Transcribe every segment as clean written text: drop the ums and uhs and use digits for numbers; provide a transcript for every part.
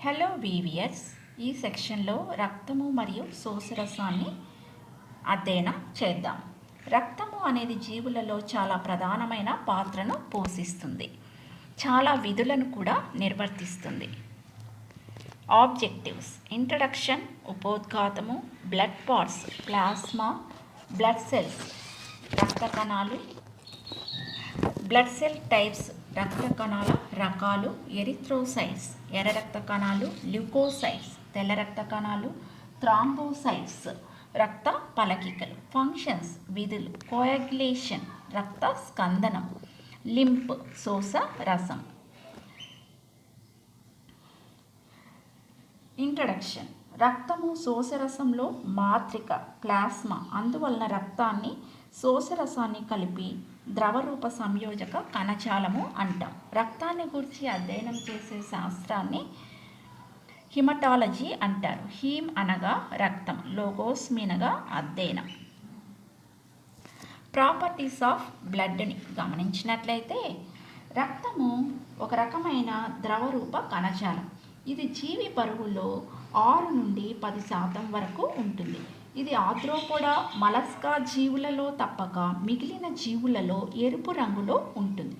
Hello వీవియర్స్, ఈ సెక్షన్లో రక్తము మరియు శోషరసాన్ని అధ్యయనం చేద్దాం. రక్తము అనేది జీవులలో చాలా ప్రధానమైన పాత్రను పోషిస్తుంది. చాలా విధులను కూడా నిర్వర్తిస్తుంది. ఆబ్జెక్టివ్స్: ఇంట్రడక్షన్, ఉపోద్ఘాతము, blood parts, plasma, blood cells, రక్త కణాలు, బ్లడ్ సెల్ టైప్స్, రక్త కణాల రకాలు, ఎరిథ్రోసైట్స్, ఎర్ర రక్త కణాలు, ల్యూకోసైట్స్, తెల్ల రక్త కణాలు, థ్రాంబోసైట్స్, రక్త పలకికలు. ఫంక్షన్స్, విధులు: కోయాగ్యులేషన్, రక్త స్కందనం, లింప్, శోష రసం. ఇంట్రడక్షన్: రక్తము శోషరసంలో మాత్రిక, ప్లాస్మా. అందువలన రక్తాన్ని శోషరసాన్ని కలిపి ద్రవరూప సంయోజక కణజాలము అంటాం. రక్తాన్ని గురించి అధ్యయనం చేసే శాస్త్రాన్ని హిమటాలజీ అంటారు. హీమ్ అనగా రక్తం, లోగోస్మి అనగా అధ్యయనం. ప్రాపర్టీస్ ఆఫ్ బ్లడ్ని గమనించినట్లయితే, రక్తము ఒక రకమైన ద్రవరూప కణజాలం. ఇది జీవి బరువులో 6 నుండి 10% వరకు ఉంటుంది. ఇది ఆర్థ్రోపోడా, మలస్కా జీవులలో తప్పక మిగిలిన జీవులలో ఎరుపు రంగులో ఉంటుంది.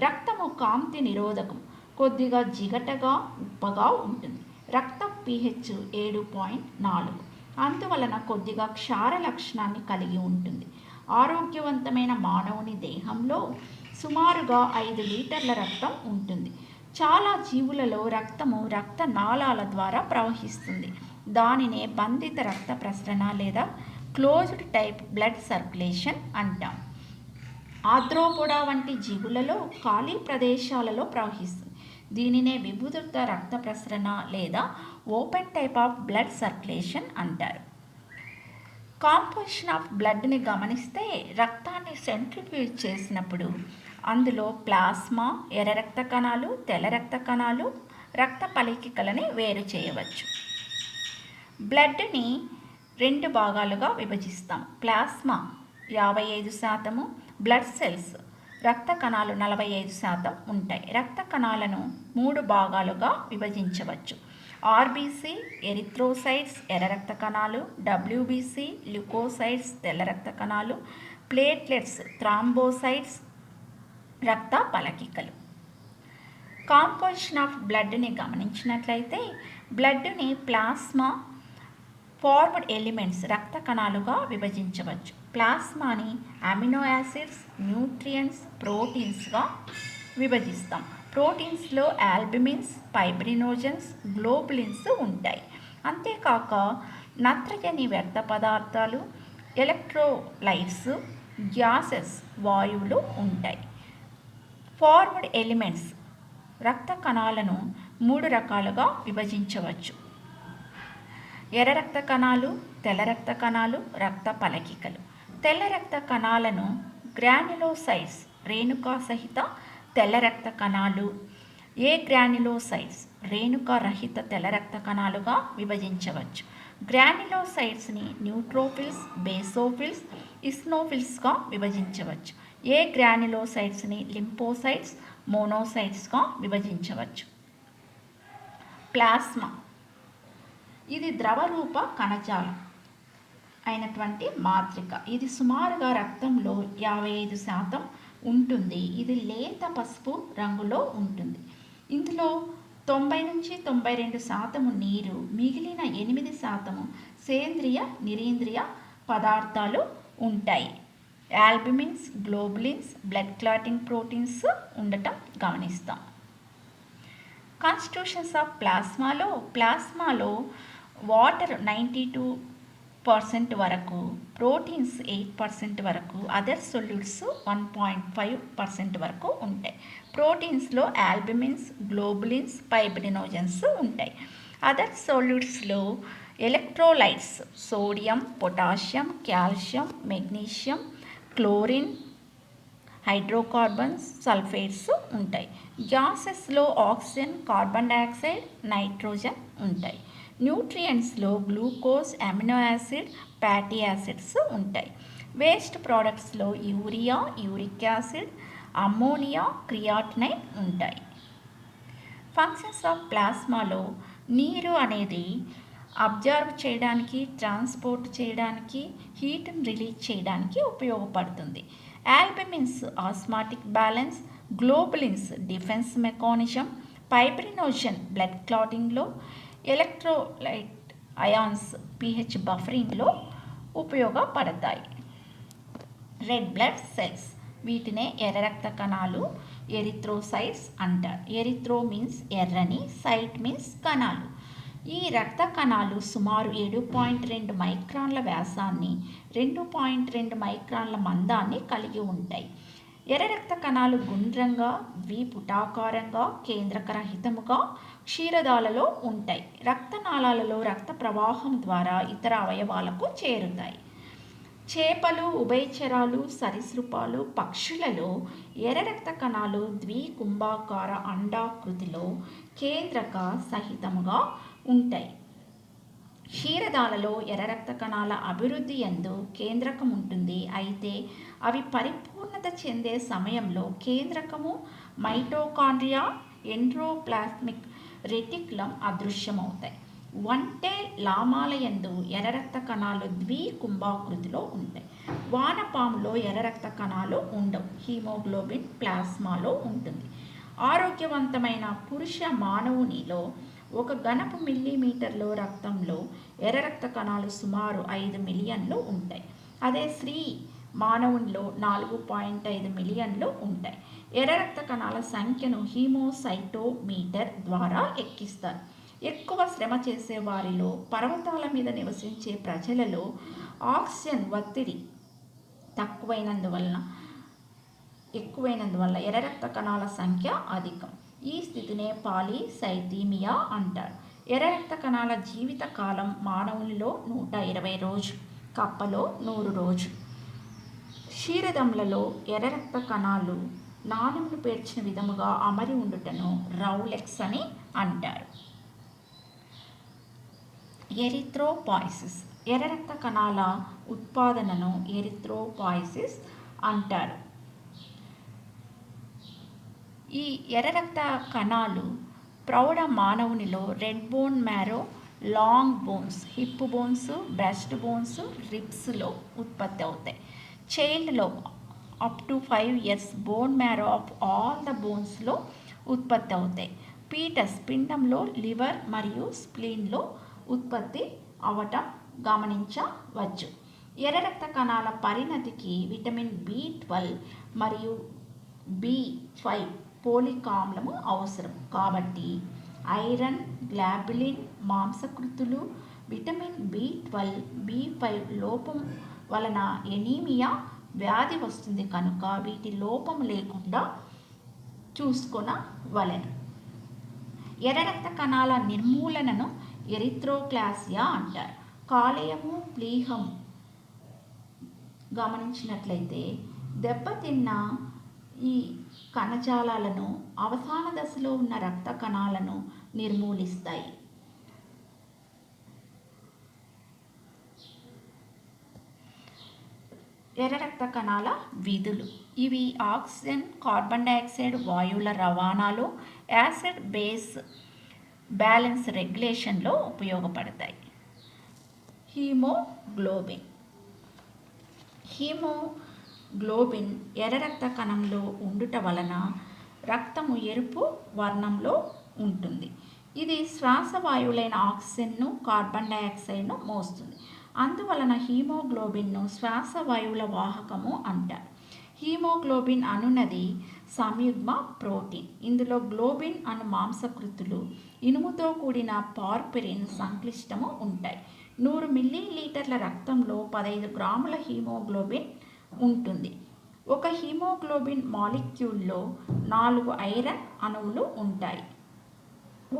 రక్తము కాంతి నిరోధకం, కొద్దిగా జిగటగా ఉప్పగా ఉంటుంది. రక్త pH 7.4, అందువలన కొద్దిగా క్షార లక్షణాన్ని కలిగి ఉంటుంది. ఆరోగ్యవంతమైన మానవుని దేహంలో సుమారుగా 5 లీటర్ల రక్తం ఉంటుంది. చాలా జీవులలో రక్తము రక్తనాళాల ద్వారా ప్రవహిస్తుంది. దానినే బంధిత రక్త ప్రసరణ లేదా క్లోజ్డ్ టైప్ బ్లడ్ సర్క్యులేషన్ అంటాం. ఆర్థ్రోపోడా వంటి జీవులలో ఖాళీ ప్రదేశాలలో ప్రవహిస్తుంది. దీనినే విభుదృత రక్త ప్రసరణ లేదా open type of blood circulation అంటారు. కాంపోజిషన్ ఆఫ్ బ్లడ్ని గమనిస్తే, రక్తాన్ని సెంట్రిఫ్యూజ్ చేసినప్పుడు అందులో ప్లాస్మా, ఎర్ర రక్త కణాలు, తెల్ల రక్త కణాలు, రక్త పలకికలని వేరు చేయవచ్చు. బ్లడ్ని 2 భాగాలుగా విభజిస్తాం. ప్లాస్మా 55%, బ్లడ్ సెల్స్ రక్త కణాలు 45% ఉంటాయి. రక్త కణాలను 3 భాగాలుగా విభజించవచ్చు. ఆర్బీసీ, ఎరిథ్రోసైట్స్, ఎర్ర రక్త కణాలు, డబ్ల్యూబీసీ, ల్యూకోసైట్స్, తెల్ల రక్త కణాలు, ప్లేట్లెట్స్, థ్రాంబోసైట్స్, రక్త పలకికలు. కాంపోజిషన్ ఆఫ్ బ్లడ్ని గమనించినట్లయితే, బ్లడ్ని ప్లాస్మా ఫార్మ్డ్ ఎలిమెంట్స్ రక్త కణాలుగా విభజించవచ్చు. ప్లాస్మాని అమినో యాసిడ్స్, న్యూట్రియంట్స్, ప్రోటీన్స్గా విభజిస్తాం. ప్రోటీన్స్లో ఆల్బుమిన్స్, ఫైబ్రినోజన్స్, గ్లోబులిన్స్ ఉంటాయి. అంతేకాక నత్రజని వ్యర్థ పదార్థాలు, ఎలక్ట్రోలైట్స్, గ్యాసెస్, వాయువులు ఉంటాయి. ఫార్మ్డ్ ఎలిమెంట్స్ రక్త కణాలను 3 రకాలుగా విభజించవచ్చు: ఎర్ర రక్త కణాలు, తెల్ల రక్త కణాలు, రక్త పలకికలు. తెల్ల రక్త కణాలను గ్రాన్యులోసైట్స్, రేణుకా సహిత తెల్ల రక్త కణాలు, గ్రాన్యులోసైట్స్, రేణుకా రహిత తెల్ల రక్త కణాలుగా విభజించవచ్చు. గ్రాన్యులోసైట్స్ని న్యూట్రోఫిల్స్, బేసోఫిల్స్, ఇస్నోఫిల్స్గా విభజించవచ్చు. గ్రాన్యులోసైట్స్ని లింపోసైట్స్, మోనోసైట్స్గా విభజించవచ్చు. ప్లాస్మా ఇది ద్రవరూప కణజాలం అయినటువంటి మాత్రిక. ఇది సుమారుగా రక్తంలో 55% ఉంటుంది. ఇది లేత పసుపు రంగులో ఉంటుంది. ఇందులో 90 నుంచి 92% నీరు, మిగిలిన 8% సేంద్రియ, నిరీంద్రియ పదార్థాలు ఉంటాయి. ఆల్బుమిన్స్, గ్లోబులిన్స్, బ్లడ్ క్లాటింగ్ ప్రోటీన్స్ ఉండటం గమనిస్తాం. కాన్స్టిట్యూషన్స్ ఆఫ్ ప్లాస్మాలో వాటర్ 92% వరకు, ప్రోటీన్స్ 8% వరకు, అదర్ సొల్యూట్స్ 1.5% వరకు ఉంటాయి. ప్రోటీన్స్లో ఆల్బుమిన్స్, గ్లోబులిన్స్, ఫైబ్రినోజన్స్ ఉంటాయి. అదర్ సొల్యూట్స్లో electrolytes, sodium, potassium, calcium, magnesium, chlorine, hydrocarbons, sulphates ఉంటాయి. గ్యాసెస్లో ఆక్సిజన్, కార్బన్ డయాక్సైడ్, నైట్రోజన్ ఉంటాయి. న్యూట్రియంట్స్లో glucose, amino acid, fatty acids ఉంటాయి. వేస్ట్ ప్రోడక్ట్స్లో urea, uric acid, ammonia, creatinine ఉంటాయి. ఫంక్షన్స్ ఆఫ్ ప్లాస్మాలో నీరు అనేది అబ్జర్వ్ చేయడానికి, ట్రాన్స్పోర్ట్ చేయడానికి, హీట్ని రిలీజ్ చేయడానికి ఉపయోగపడుతుంది. Albumins osmotic balance, globulins defence mechanism, fibrinogen blood క్లాటింగ్లో, ఎలక్ట్రోలైట్ అయాన్స్ pH బఫరింగ్లో ఉపయోగపడతాయి. రెడ్ బ్లడ్ సెల్స్, వీటినే ఎర్ర రక్త కణాలు, ఎరిథ్రోసైట్స్ అంటారు. ఎరిథ్రో మీన్స్ ఎర్రని, సైట్ మీన్స్ కణాలు. ఈ రక్త కణాలు సుమారు 7.2 మైక్రాన్ల వ్యాసాన్ని, 2.2 మైక్రాన్ల మందాన్ని కలిగి ఉంటాయి. ఎర్ర రక్త కణాలు గుండ్రంగా, ద్విపుటాకారంగా, కేంద్రకరహితముగా క్షీరదాలలో ఉంటాయి. రక్తనాళాలలో రక్త ప్రవాహం ద్వారా ఇతర అవయవాలకు చేరుతాయి. చేపలు, ఉభయచరాలు, సరీసృపాలు, పక్షులలో ఎర్ర రక్త కణాలు ద్వికుంభాకార అండాకృతిలో కేంద్రక సహితముగా ఉంటాయి. క్షీరదాలలో ఎర్ర రక్త కణాల అభివృద్ధి యందు కేంద్రకం ఉంటుంది. అయితే అవి పరిపూర్ణత చెందే సమయంలో కేంద్రకము, మైటోకాండ్రియా, ఎండోప్లాస్మిక్ రెటిక్యులం అదృశ్యమవుతాయి. వంటే లామాలయందు ఎర్ర రక్త కణాలు ద్వికుంభాకృతిలో ఉంటాయి. వానపాములో ఎర్ర రక్త కణాలు ఉండవు. హీమోగ్లోబిన్ ప్లాస్మాలో ఉంటుంది. ఆరోగ్యవంతమైన పురుష మానవునిలో 1 ఘనపు మిల్లీమీటర్లో రక్తంలో ఎర్ర రక్త కణాలు సుమారు 5 మిలియన్లు ఉంటాయి. అదే స్త్రీ మానవునిలో 4.5 మిలియన్లు ఉంటాయి. ఎర్ర రక్త కణాల సంఖ్యను హీమోసైటోమీటర్ ద్వారా ఎక్కిస్తారు. ఎక్కువ శ్రమ చేసే వారిలో, పర్వతాల మీద నివసించే ప్రజలలో ఆక్సిజన్ ఒత్తిడి ఎక్కువైనందువల్ల ఎర్ర రక్త కణాల సంఖ్య అధికం. ఈ స్థితినే పాలీసైథీమియా అంటారు. ఎర్ర రక్త కణాల జీవిత కాలం మానవునిలో 120 రోజులు, కప్పలో 100 రోజులు. క్షీరదములలో ఎర్ర రక్త కణాలు నాణెమును పేర్చిన విధముగా అమరి ఉండుటను రౌలెక్స్ అని అంటారు. ఎరిథ్రోపాయిసిస్, ఎర్ర రక్త కణాల ఉత్పాదనను ఎరిథ్రోపాయిసిస్ అంటారు. ఈ ఎర్ర రక్త కణాలు ప్రౌఢ మానవునిలో red bone marrow, long bones, hip bones, breast bones, రిబ్స్లో ఉత్పత్తి అవుతాయి. చైల్డ్లో up to 5 years bone marrow of all the బోన్స్లో ఉత్పత్తి అవుతాయి. పీటస్ పిండంలో లివర్ మరియు స్ప్లీన్లో ఉత్పత్తి అవటం గమనించవచ్చు. ఎర్ర రక్త కణాల పరిణతికి విటమిన్ B12 మరియు B5 పోలిక్ ఆమ్లము అవసరం. కాబట్టి ఐరన్, గ్లాబులిన్, మాంసకృతులు, విటమిన్ B12, B5 లోపం వలన ఎనీమియా వ్యాధి వస్తుంది కనుక వీటి లోపం లేకుండా చూసుకొనవలెను. ఎర్ర రక్త కణాల నిర్మూలనను ఎరిథ్రోక్లాసియా అంటారు. కాలేయము, ప్లీహం గమనించినట్లయితే దెబ్బతిన్న ఈ కణజాలాలను, అవసాన దశలో ఉన్న రక్త కణాలను నిర్మూలిస్తాయి. ఎర్ర రక్త కణాల విధులు ఇవి ఆక్సిజన్, కార్బన్ డైఆక్సైడ్ వాయువుల రవాణాలో, యాసిడ్ బేస్ బ్యాలెన్స్ రెగ్యులేషన్లో ఉపయోగపడతాయి. హీమోగ్లోబిన్ ఎర్ర రక్త కణంలో ఉండుట వలన రక్తము ఎరుపు వర్ణంలో ఉంటుంది. ఇది శ్వాసవాయువులైన ఆక్సిజన్ను, కార్బన్ డైఆక్సైడ్ను మోస్తుంది. అందువలన హీమోగ్లోబిన్ను శ్వాసవాయువుల వాహకము అంటారు. హీమోగ్లోబిన్ అనునది సంయుగ్మ ప్రోటీన్. ఇందులో గ్లోబిన్ అను మాంసకృతులు, ఇనుముతో కూడిన పార్పిరిన్ సంక్లిష్టము ఉంటాయి. 100 మిల్లీలీటర్ల రక్తంలో 15 గ్రాముల హీమోగ్లోబిన్ ఉంటుంది. ఒక హీమోగ్లోబిన్ మాలిక్యూల్లో 4 ఐరన్ అణువులు ఉంటాయి.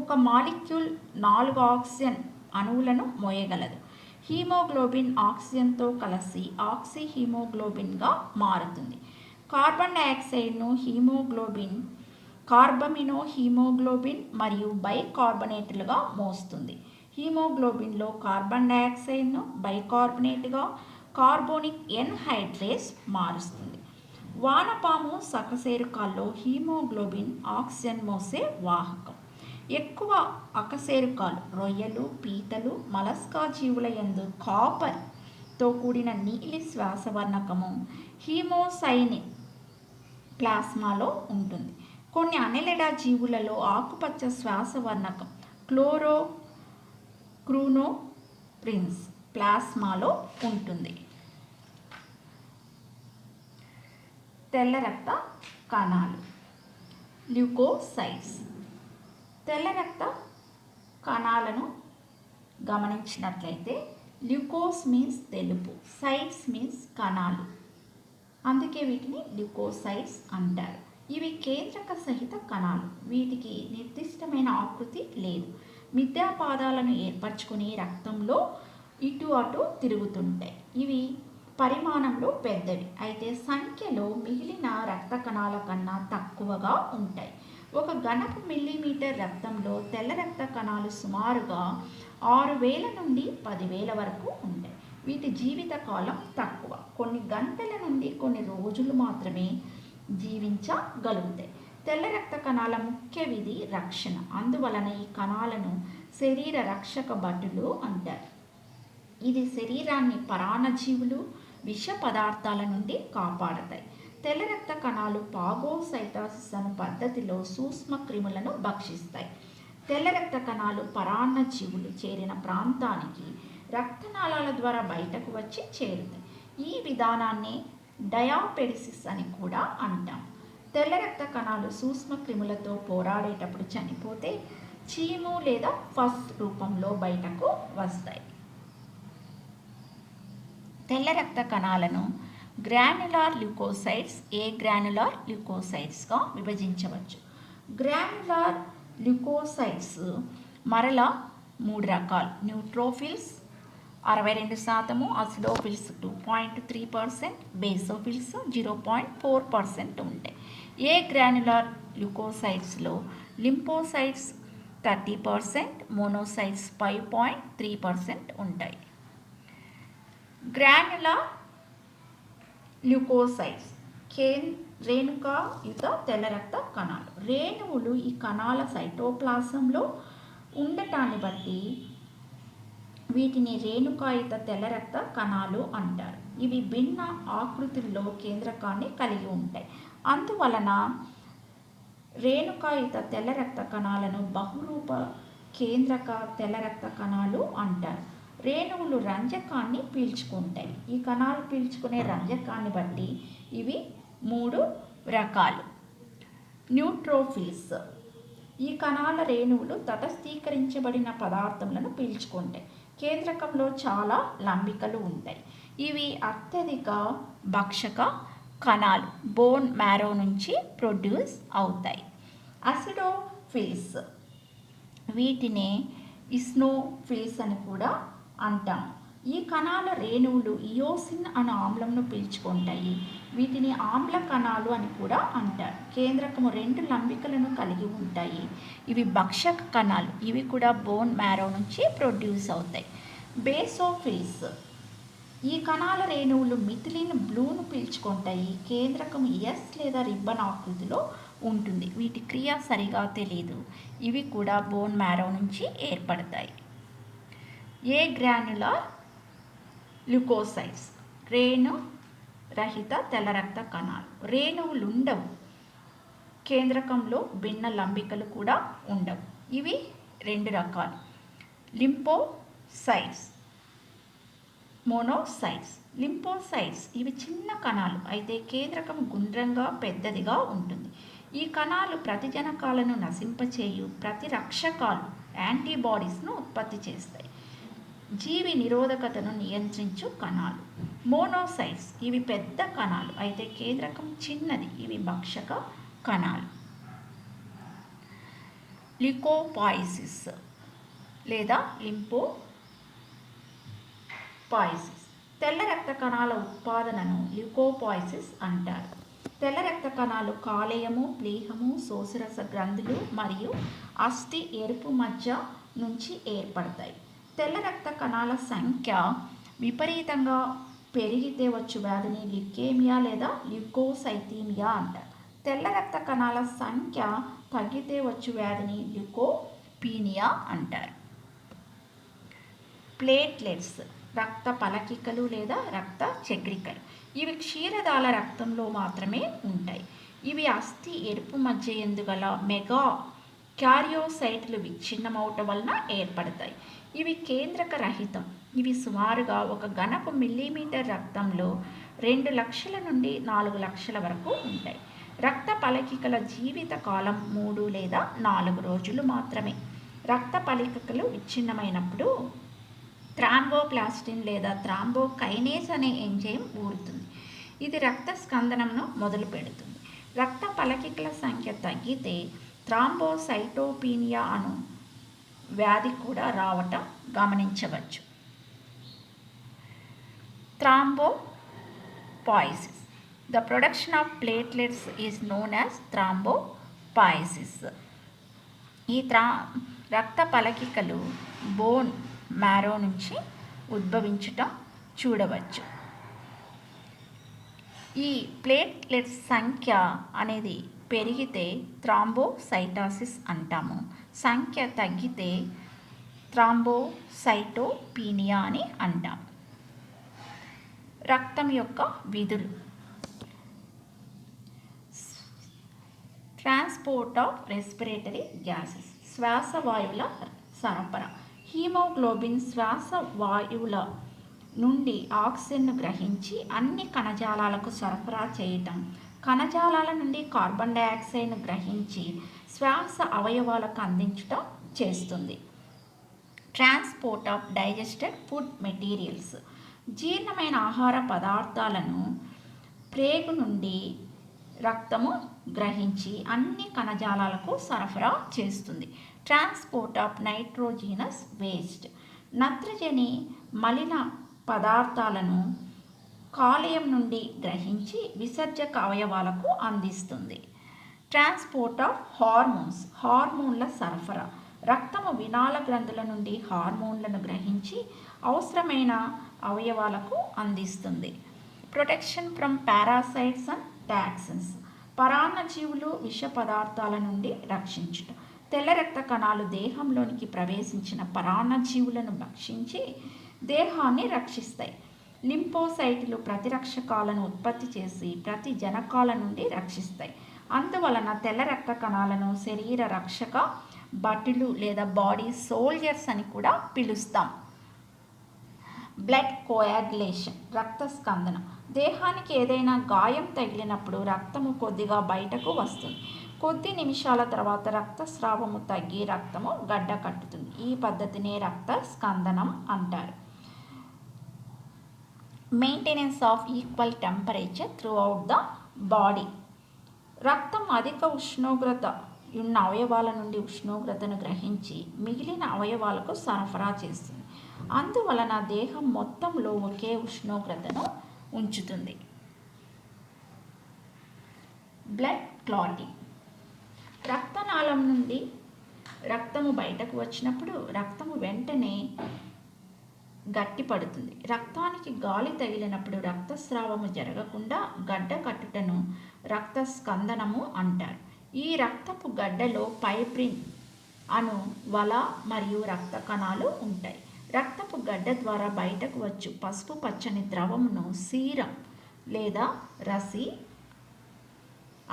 ఒక మాలిక్యూల్ 4 ఆక్సిజన్ అణువులను మోయగలదు. హీమోగ్లోబిన్ ఆక్సిజన్తో కలిసి ఆక్సీ హీమోగ్లోబిన్గా మారుతుంది. కార్బన్ డైఆక్సైడ్ను కార్బమినో హీమోగ్లోబిన్ మరియు బైకార్బోనేట్లుగా మోస్తుంది. హీమోగ్లోబిన్లో కార్బన్ డైఆక్సైడ్ను బైకార్బోనేట్గా కార్బోనిక్ ఎన్హైడ్రేస్ మారుస్తుంది. వానపాము సకశేరుకాల్లో హీమోగ్లోబిన్ ఆక్సిజన్ మోసే వాహకం. ఎక్కువ అకశేరుకాలు, రొయ్యలు, పీతలు, మలస్కా జీవుల యందు కాపర్తో కూడిన నీలి శ్వాసవర్ణకము హీమోసైనిన్ ప్లాస్మాలో ఉంటుంది. కొన్ని అనెలిడా జీవులలో ఆకుపచ్చ శ్వాసవర్ణకం క్లోరోక్రూనోప్రిన్స్ ప్లాస్మాలో ఉంటుంది. తెల్ల రక్త కణాలు, ల్యూకోసైట్స్. తెల్ల రక్త కణాలను గమనించినట్లయితే ల్యూకోస్ మీన్స్ తెలుపు, సైట్స్ మీన్స్ కణాలు, అందుకే వీటిని ల్యూకోసైట్స్ అంటారు. ఇవి కేంద్రక సహిత కణాలు. వీటికి నిర్దిష్టమైన ఆకృతి లేదు. మిథ్యాపాదాలను ఏర్పరచుకుని రక్తంలో ఇటు అటు తిరుగుతుంటాయి. ఇవి పరిమాణంలో పెద్దవి, అయితే సంఖ్యలో మిగిలిన రక్త కణాల కన్నా తక్కువగా ఉంటాయి. ఒక ఘనపు మిల్లీమీటర్ రక్తంలో తెల్ల రక్త కణాలు సుమారుగా 6000 నుండి 10,000 వరకు ఉంటాయి. వీటి జీవిత కాలం తక్కువ, కొన్ని గంటల నుండి కొన్ని రోజులు మాత్రమే జీవించగలుగుతాయి. తెల్ల రక్త కణాల ముఖ్య విధి రక్షణ. అందువలన ఈ కణాలను శరీర రక్షక భటులు అంటారు. ఇది శరీరాన్ని పరాన్నజీవులు, విష పదార్థాల నుండి కాపాడతాయి. తెల్ల రక్త కణాలు పాగోసైటోసిస్ అను పద్ధతిలో సూక్ష్మ క్రిములను భక్షిస్తాయి. తెల్ల రక్త కణాలు పరాన్నజీవులు చేరిన ప్రాంతానికి రక్తనాళాల ద్వారా బయటకు వచ్చి చేరుతాయి. ఈ విధానాన్ని డయాపెడిసిస్ అని కూడా అంటాం. తెల్ల రక్త కణాలు సూక్ష్మ క్రిములతో పోరాడేటప్పుడు చనిపోతే చీము లేదా ఫస్ రూపంలో బయటకు వస్తాయి. తెల్ల రక్త కణాలను గ్రాన్యులార్ ల్యూకోసైట్స్, ఏ గ్రాన్యులార్ ల్యూకోసైట్స్గా విభజించవచ్చు. గ్రాన్యులార్ ల్యూకోసైట్స్ మరలా 3 రకాలు. న్యూట్రోఫిల్స్ 62%, అసిడోఫిల్స్ 2.3%, బేసోఫిల్స్ 0.4% ఉంటాయి. ఏ గ్రాన్యులార్ ల్యూకోసైట్స్లో లింపోసైట్స్ 30%, మోనోసైట్స్ 5.3% ఉంటాయి. గ్రాన్యులార్ ల్యూకోసైట్స్ రేణుకాయుత తెల్ల రక్త కణాలు. రేణువులు ఈ కణాల సైటోప్లాజంలో ఉండటాన్ని బట్టి వీటిని రేణుకాయుత తెల్ల రక్త కణాలు అంటారు. ఇవి భిన్న ఆకృతుల్లో కేంద్రకాన్ని కలిగి ఉంటాయి. అందువలన రేణుకాయుత తెల్ల రక్త కణాలను బహురూప కేంద్రక తెల్ల రక్త కణాలు అంటారు. రేణువులు రంజకాన్ని పీల్చుకుంటాయి. ఈ కణాలు పీల్చుకునే రంజకాన్ని బట్టి ఇవి 3 రకాలు. న్యూట్రోఫిల్స్ ఈ కణాల రేణువులు తటస్థీకరించబడిన పదార్థములను పీల్చుకుంటాయి. కేంద్రకంలో చాలా లంబికలు ఉంటాయి. ఇవి అత్యధిక భక్షక కణాలు, బోన్ మ్యారో నుంచి ప్రొడ్యూస్ అవుతాయి. అసిడోఫిల్స్ వీటినే ఇస్నోఫిల్స్ అని కూడా అంటాం. ఈ కణాల రేణువులు ఇయోసిన్ అనే ఆమ్లంను పీల్చుకుంటాయి. వీటిని ఆమ్ల కణాలు అని కూడా అంటారు. కేంద్రకము 2 లంబికలను కలిగి ఉంటాయి. ఇవి భక్షక కణాలు. ఇవి కూడా బోన్ మ్యారో నుంచి ప్రొడ్యూస్ అవుతాయి. బేసోఫిల్స్ ఈ కణాల రేణువులు మిథిలిన్ బ్లూను పీల్చుకుంటాయి. కేంద్రకము ఎస్ లేదా రిబ్బన్ ఆకృతిలో ఉంటుంది. వీటి క్రియ సరిగా తెలియదు. ఇవి కూడా బోన్ మ్యారో నుంచి ఏర్పడతాయి. ఏ గ్రాన్యులార్ ల్యూకోసైట్స్ రేణు రహిత తెల్ల రక్త కణాలు. రేణువులుండవు. కేంద్రకంలో భిన్న లంబికలు కూడా ఉండవు. ఇవి 2 రకాలు. Lymphocytes, monocytes. లింపోసైట్స్ ఇవి చిన్న కణాలు, అయితే కేంద్రకం గుండ్రంగా పెద్దదిగా ఉంటుంది. ఈ కణాలు ప్రతిజనకాలను నశింపచేయు ప్రతిరక్షకాలు యాంటీబాడీస్ను ఉత్పత్తి చేస్తాయి. జీవి నిరోధకతను నియంత్రించు కణాలు. మోనోసైట్స్ ఇవి పెద్ద కణాలు, అయితే కేంద్రకం చిన్నది. ఇవి భక్షక కణాలు. ల్యూకోపాయిసిస్ లేదా లింపోపాయిసిస్ తెల్ల రక్త కణాల ఉత్పాదనను ల్యూకోపాయిసిస్ అంటారు. తెల్ల రక్త కణాలు కాలేయము, ప్లీహము, శోషరస గ్రంథులు మరియు అస్థి ఎరుపు మజ్జ నుంచి ఏర్పడతాయి. తెల్ల రక్త కణాల సంఖ్య విపరీతంగా పెరిగితే వచ్చు వ్యాధిని ల్యూకేమియా లేదా ల్యూకోసైటీమియా అంటారు. తెల్ల రక్త కణాల సంఖ్య తగ్గితే వచ్చు వ్యాధిని ల్యూకోపీనియా పీనియా అంటారు. ప్లేట్లెట్స్ రక్త పలకికలు లేదా రక్త చక్రికలు. ఇవి క్షీరదాల రక్తంలో మాత్రమే ఉంటాయి. ఇవి అస్థి ఎరుపు మధ్య ఎందుగల మెగా క్యారియోసైట్లు విచ్ఛిన్నమవటం వలన ఏర్పడతాయి. ఇవి కేంద్రక రహితం. ఇవి సుమారుగా 1 ఘనపు మిల్లీమీటర్ రక్తంలో 2 లక్షల నుండి 4 లక్షల వరకు ఉంటాయి. రక్త పలకికల జీవిత కాలం 3 లేదా 4 రోజులు మాత్రమే. రక్త పలకికలు విచ్ఛిన్నమైనప్పుడు థ్రాంబోప్లాస్టిన్ లేదా థ్రాంబోకైనేస్ అనే ఎంజైమ్ ఊరుతుంది. ఇది రక్త స్కందనంను మొదలు పెడుతుంది. రక్త పలకికల సంఖ్య తగ్గితే థ్రాంబోసైటోపీనియా అను వ్యాధి కూడా రావటం గమనించవచ్చు. థ్రాంబోపాయిసిస్. The production of platelets is known as thrombopoiesis. ఈ రక్త పలకికలు బోన్ మ్యారో నుంచి ఉద్భవించటం చూడవచ్చు. ఈ ప్లేట్లెట్స్ సంఖ్య అనేది పెరిగితే థ్రాంబోసైటోసిస్ అంటాము. సంఖ్య తగ్గితే థ్రాంబోసైటోపీనియా అని అంటాము. రక్తం యొక్క విధులు. ట్రాన్స్పోర్ట్ ఆఫ్ రెస్పిరేటరీ గ్యాసెస్ శ్వాస వాయువుల సరఫరా. హీమోగ్లోబిన్ శ్వాస వాయువుల నుండి ఆక్సిజన్ను గ్రహించి అన్ని కణజాలాలకు సరఫరా చేయటం, కణజాలాల నుండి కార్బన్ డయాక్సైడ్ను గ్రహించి శ్వాస అవయవాలకు అందించటం చేస్తుంది. Transport of digested food materials జీర్ణమైన ఆహార పదార్థాలను ప్రేగు నుండి రక్తము గ్రహించి అన్ని కణజాలాలకు సరఫరా చేస్తుంది. ట్రాన్స్పోర్ట్ ఆఫ్ నైట్రోజినస్ వేస్ట్ నత్రజని మలిన పదార్థాలను కాలేయం నుండి గ్రహించి విసర్జక అవయవాలకు అందిస్తుంది. ట్రాన్స్పోర్ట్ ఆఫ్ హార్మోన్స్ హార్మోన్ల సరఫరా రక్తము వినాళ గ్రంథుల నుండి హార్మోన్లను గ్రహించి అవసరమైన అవయవాలకు అందిస్తుంది. Protection from parasites and toxins పరాన్నజీవులు విష పదార్థాల నుండి రక్షించుట. తెల్ల రక్త కణాలు దేహంలోనికి ప్రవేశించిన పరాన్నజీవులను భక్షించి దేహాన్ని రక్షిస్తాయి. లింఫోసైట్లు ప్రతిరక్షకాలను ఉత్పత్తి చేసి ప్రతి జనకాల నుండి రక్షిస్తాయి. అందువలన తెల్ల రక్త కణాలను శరీర రక్షక భటులు లేదా బాడీ సోల్జర్స్ అని కూడా పిలుస్తాం. బ్లడ్ కోయాగులేషన్ రక్త స్కందనం దేహానికి ఏదైనా గాయం తగిలినప్పుడు రక్తము కొద్దిగా బయటకు వస్తుంది. కొద్ది నిమిషాల తర్వాత రక్తస్రావము తగ్గి రక్తము గడ్డ కట్టుతుంది. ఈ పద్ధతినే రక్త స్కందనం అంటారు. Maintenance of equal temperature through out the body రక్తం అధిక ఉష్ణోగ్రత ఉన్న అవయవాల నుండి ఉష్ణోగ్రతను గ్రహించి మిగిలిన అవయవాలకు సరఫరా చేస్తుంది. అందువలన దేహం మొత్తంలో ఒకే ఉష్ణోగ్రతను ఉంచుతుంది. బ్లడ్ క్లాటింగ్ రక్తనాళం నుండి రక్తము బయటకు వచ్చినప్పుడు రక్తము వెంటనే గట్టిపడుతుంది. రక్తానికి గాలి తగిలినప్పుడు రక్తస్రావము జరగకుండా గడ్డ కట్టుటను రక్త స్కందనము అంటారు. ఈ రక్తపు గడ్డలో పైప్రిన్ అను వల మరియు రక్త కణాలు ఉంటాయి. రక్తపు గడ్డ ద్వారా బయటకు వచ్చు పసుపు పచ్చని ద్రవమును సీరం లేదా రసి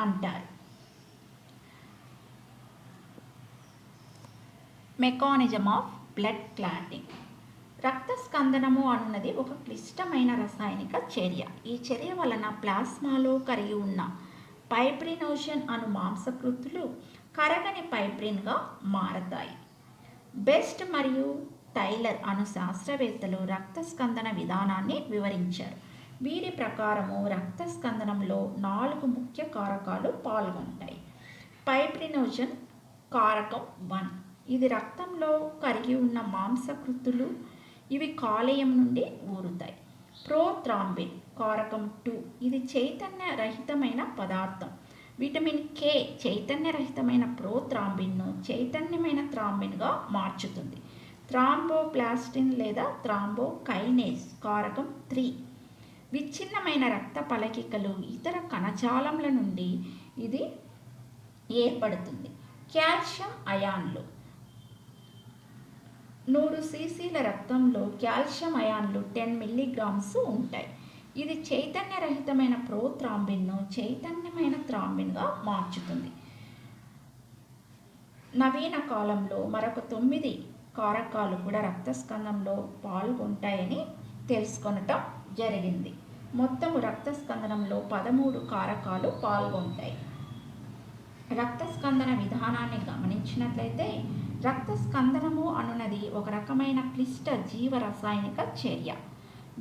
అంటారు. మెకానిజం ఆఫ్ బ్లడ్ క్లాటింగ్ రక్త స్కందనము అనున్నది ఒక క్లిష్టమైన రసాయనిక చర్య. ఈ చర్య వలన ప్లాస్మాలో కరిగి ఉన్న పైప్రినోజన్ అను మాంసకృతులు కరగని పైప్రిన్గా మారతాయి. బెస్ట్ మరియు టైలర్ అను శాస్త్రవేత్తలు రక్త స్కందన విధానాన్ని వివరించారు. వీరి ప్రకారము రక్త స్కందనంలో 4 ముఖ్య కారకాలు పాల్గొంటాయి. పైప్రినోజన్ కారకం 1 ఇది రక్తంలో కరిగి ఉన్న మాంసకృతులు ఇవి కాలేయం నుండి ఊరుతాయి. ప్రోథ్రాంబిన్ కారకం 2 ఇది చైతన్య రహితమైన పదార్థం. Vitamin K చైతన్యరహితమైన ప్రోథ్రాంబిన్ను చైతన్యమైన థ్రాంబిన్గా మార్చుతుంది. థ్రాంబోప్లాస్టిన్ లేదా థ్రాంబోకైనేస్ కారకం 3 విచ్ఛిన్నమైన రక్త పలకికలు ఇతర కణజాలముల నుండి ఇది ఏర్పడుతుంది. కాల్షియం అయాన్లు 100 సీసీల రక్తంలో కాల్షియం అయాన్లు 10 మిల్లీగ్రామ్స్ ఉంటాయి. ఇది చైతన్యరహితమైన ప్రోథ్రాంబిన్ను చైతన్యమైన థ్రాంబిన్గా మార్చుతుంది. నవీన కాలంలో మరొక 9 కారకాలు కూడా రక్తస్కందంలో పాల్గొంటాయని తెలుసుకొనటం జరిగింది. మొత్తము రక్తస్కందనంలో 13 కారకాలు పాల్గొంటాయి. రక్తస్కందన విధానాన్ని గమనించినట్లయితే రక్తస్కందనము అనున్నది ఒక రకమైన క్లిష్ట జీవరసాయనిక చర్య.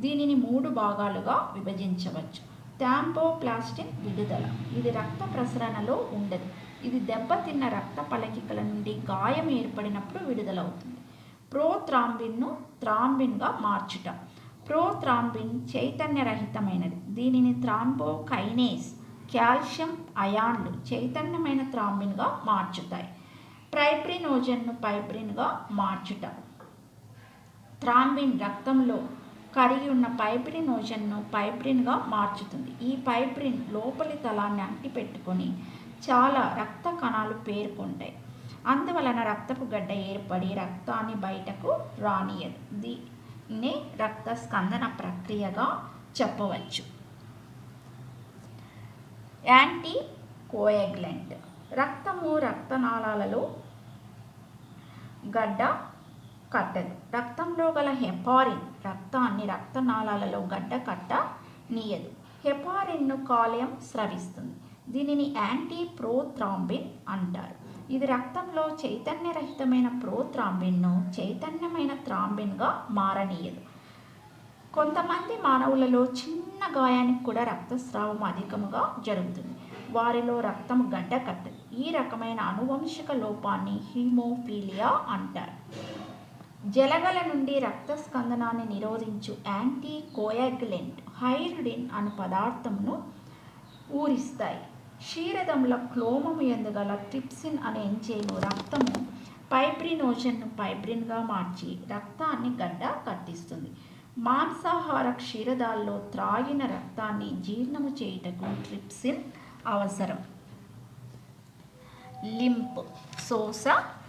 దీనిని 3 భాగాలుగా విభజించవచ్చు. థ్యాంబోప్లాస్టిన్ విడుదల, ఇది రక్త ప్రసరణలో ఉండదు. ఇది దెబ్బతిన్న రక్త పలకికల నుండి గాయం ఏర్పడినప్పుడు విడుదలవుతుంది. ప్రోథ్రాంబిన్ను థ్రాంబిన్గా మార్చుట. ప్రోథ్రాంబిన్ చైతన్యరహితమైనది. దీనిని థ్రాంబోకైనేస్ కాల్షియం అయాన్లు చైతన్యమైన థ్రాంబిన్గా మార్చుతాయి. ఫైబ్రినోజన్ను ఫైబ్రిన్గా మార్చుట. థ్రాంబిన్ రక్తంలో కరిగి ఉన్న ఫైబ్రినోజన్ను ఫైబ్రిన్గా మార్చుతుంది. ఈ ఫైబ్రిన్ లోపలి తలాన్ని అంటిపెట్టుకొని చాలా రక్త కణాలు పేరుకుంటాయి. అందువలన రక్తపు గడ్డ ఏర్పడి రక్తాన్ని బయటకు రానియదు. దీన్ని రక్త స్కందన ప్రక్రియగా చెప్పవచ్చు. యాంటీ కోయాగ్యులెంట్, రక్తము రక్తనాళాలలో గడ్డ కట్టదు. రక్తంలో గల హెపారిన్ రక్తాన్ని రక్తనాళాలలో గడ్డ కట్టనీయదు. హెపారిన్ను కాలేయం స్రవిస్తుంది. దీనిని యాంటీ ప్రోథ్రాంబిన్ అంటారు. ఇది రక్తంలో చైతన్యరహితమైన ప్రోథ్రాంబిన్ను చైతన్యమైన థ్రాంబిన్గా మారనీయదు. కొంతమంది మానవులలో చిన్న గాయానికి కూడా రక్తస్రావం అధికముగా జరుగుతుంది. వారిలో రక్తం గడ్డ కట్టదు. ఈ రకమైన అనువంశిక లోపాన్ని హీమోఫీలియా అంటారు. జలగల నుండి రక్తస్కందనాన్ని నిరోధించు యాంటీ కోయాగ్యులెంట్ హైరుడిన్ అను పదార్థమును ఊరిస్తాయి. క్షీరదంలో క్లోమము ఎందుగల ట్రిప్సిన్ అనే ఎంజైము రక్తము ఫైబ్రినోజన్ను ఫైబ్రిన్గా మార్చి రక్తాన్ని గడ్డ కట్టిస్తుంది. మాంసాహార క్షీరదాల్లో త్రాగిన రక్తాన్ని జీర్ణము చేయుటకు ట్రిప్సిన్ అవసరం. లింప్ శోష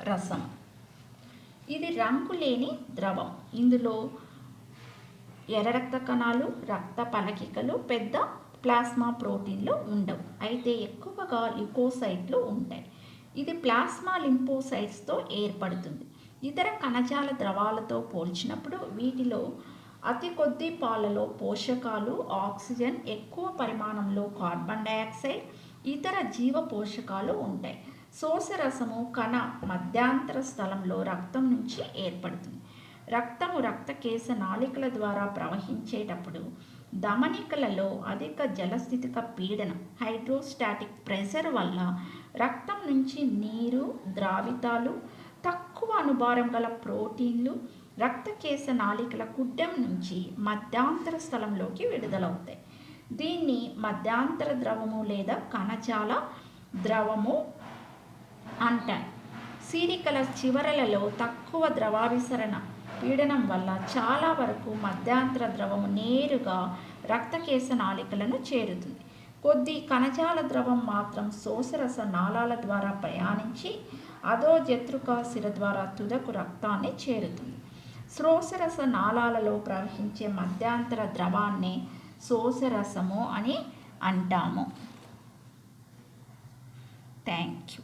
రసం, ఇది రంగులేని ద్రవం. ఇందులో ఎర్ర రక్త కణాలు, రక్త పలకికలు, పెద్ద ప్లాస్మా ప్రోటీన్లు ఉండవు. అయితే ఎక్కువగా లిపోసైట్లు ఉంటాయి. ఇది ప్లాస్మా లింపోసైట్స్తో ఏర్పడుతుంది. ఇతర కణజాల ద్రవాలతో పోల్చినప్పుడు వీటిలో అతి కొద్ది పాలలో పోషకాలు, ఆక్సిజన్, ఎక్కువ పరిమాణంలో కార్బన్ డయాక్సైడ్, ఇతర జీవ పోషకాలు ఉంటాయి. శోషరసము కణ మధ్యాంతర స్థలంలో రక్తం నుంచి ఏర్పడుతుంది. రక్తము రక్తకేశ నాళికల ద్వారా ప్రవహించేటప్పుడు ధమనికలలో అధిక జలస్థితిక పీడనం హైడ్రోస్టాటిక్ ప్రెషర్ వల్ల రక్తం నుంచి నీరు, ద్రావితాలు, తక్కువ అనుభారం గల ప్రోటీన్లు రక్తకేశ నాళికల కుడ్డం నుంచి మధ్యాంతర స్థలంలోకి విడుదలవుతాయి. దీన్ని మధ్యాంతర ద్రవము లేదా కణజాల ద్రవము అంటారు. సీరికల చివరలలో తక్కువ ద్రవాభిసరణ పీడనం వల్ల చాలా వరకు మధ్యాంతర ద్రవము నేరుగా రక్తకేశ నాళికలను చేరుతుంది. కొద్ది కణజాల ద్రవం మాత్రం శోషరస నాళాల ద్వారా ప్రయాణించి అధోజతృక సిర ద్వారా తుదకు రక్తాన్ని చేరుతుంది. శోషరస నాళాలలో ప్రవహించే మధ్యాంతర ద్రవాన్ని శోషరసము అని అంటాము. Thank you.